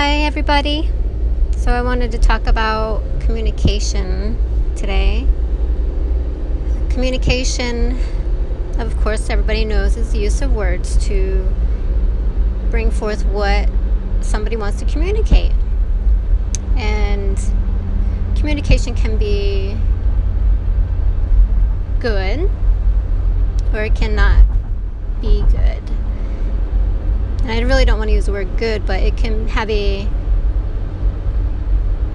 Hi everybody. So I wanted to talk about communication today. Communication, of course, everybody knows, is the use of words to bring forth what somebody wants to communicate. And communication can be good or it cannot be good. And I really don't want to use the word good, but it can have a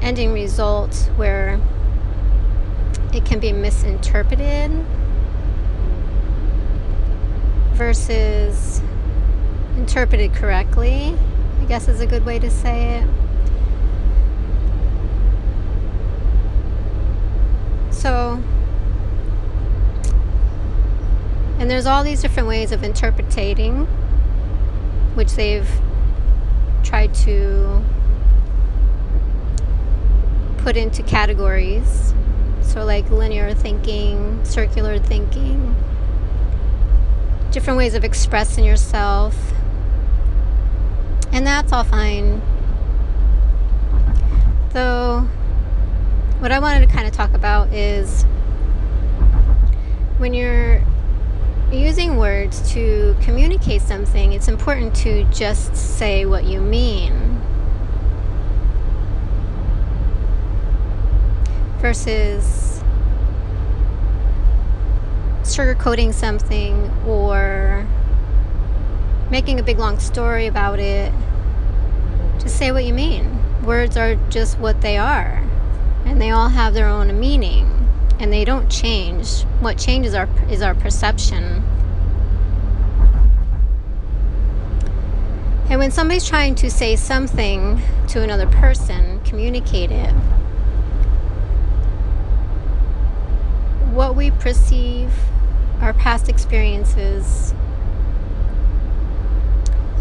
ending result where it can be misinterpreted versus interpreted correctly, I guess is a good way to say it. So, and there's all these different ways of interpreting, which they've tried to put into categories. So like linear thinking, circular thinking, different ways of expressing yourself. And that's all fine. Though, what I wanted to kind of talk about is when you're using words to communicate something, it's important to just say what you mean versus sugarcoating something or making a big long story about it. Just say what you mean. Words are just what they are, and they all have their own meaning. And they don't change. What changes is our perception. And when somebody's trying to say something to another person, communicate it, what we perceive, our past experiences,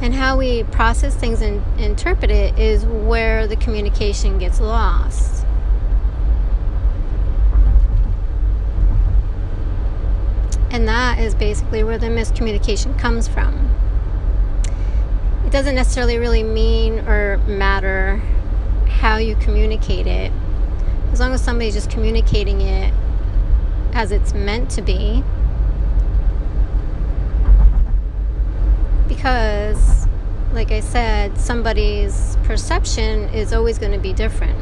and how we process things and interpret it is where the communication gets lost. And that is basically where the miscommunication comes from. It doesn't necessarily really mean or matter how you communicate it, as long as somebody's just communicating it as it's meant to be. Because, like I said, somebody's perception is always going to be different.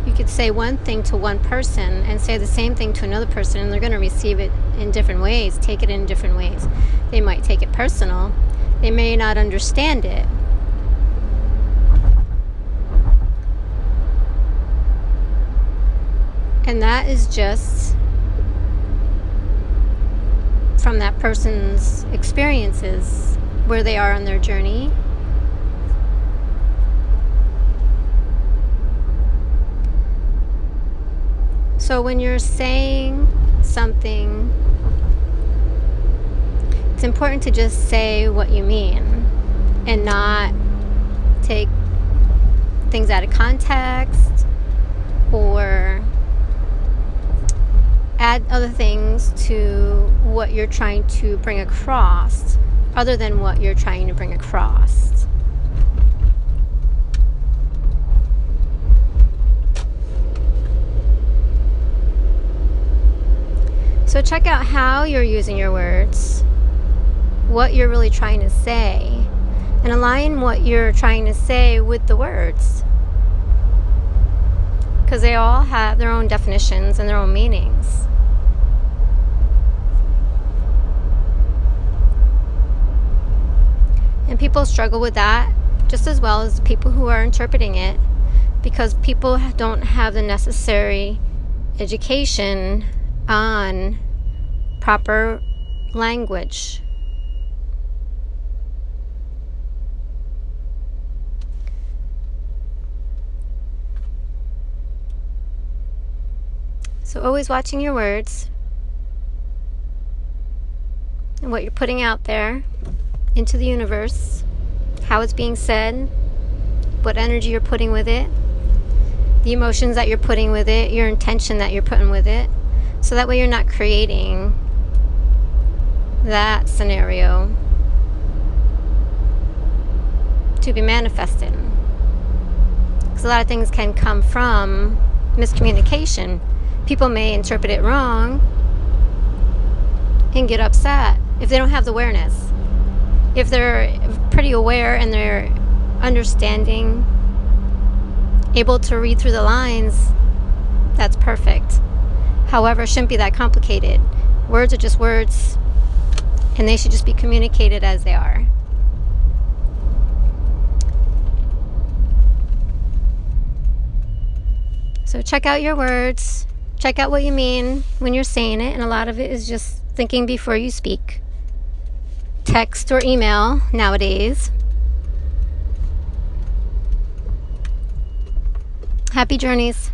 You could say one thing to one person and say the same thing to another person, and they're going to receive it in different ways, take it in different ways. They might take it personal. They may not understand it. And that is just from that person's experiences, where they are on their journey. So when you're saying something, it's important to just say what you mean and not take things out of context or add other things to what you're trying to bring across other than what you're trying to bring across. So check out how you're using your words, what you're really trying to say, and align what you're trying to say with the words. Because they all have their own definitions and their own meanings. And people struggle with that just as well as the people who are interpreting it, because people don't have the necessary education on proper language. So always watching your words and what you're putting out there into the universe, how it's being said, what energy you're putting with it, the emotions that you're putting with it, your intention that you're putting with it. So that way you're not creating that scenario to be manifested. because a lot of things can come from miscommunication. People may interpret it wrong and get upset if they don't have the awareness. If they're pretty aware and they're understanding, able to read through the lines, that's perfect. However, it shouldn't be that complicated. Words are just words, and they should just be communicated as they are. So check out your words, check out what you mean when you're saying it, and a lot of it is just thinking before you speak. Text or email nowadays. Happy journeys.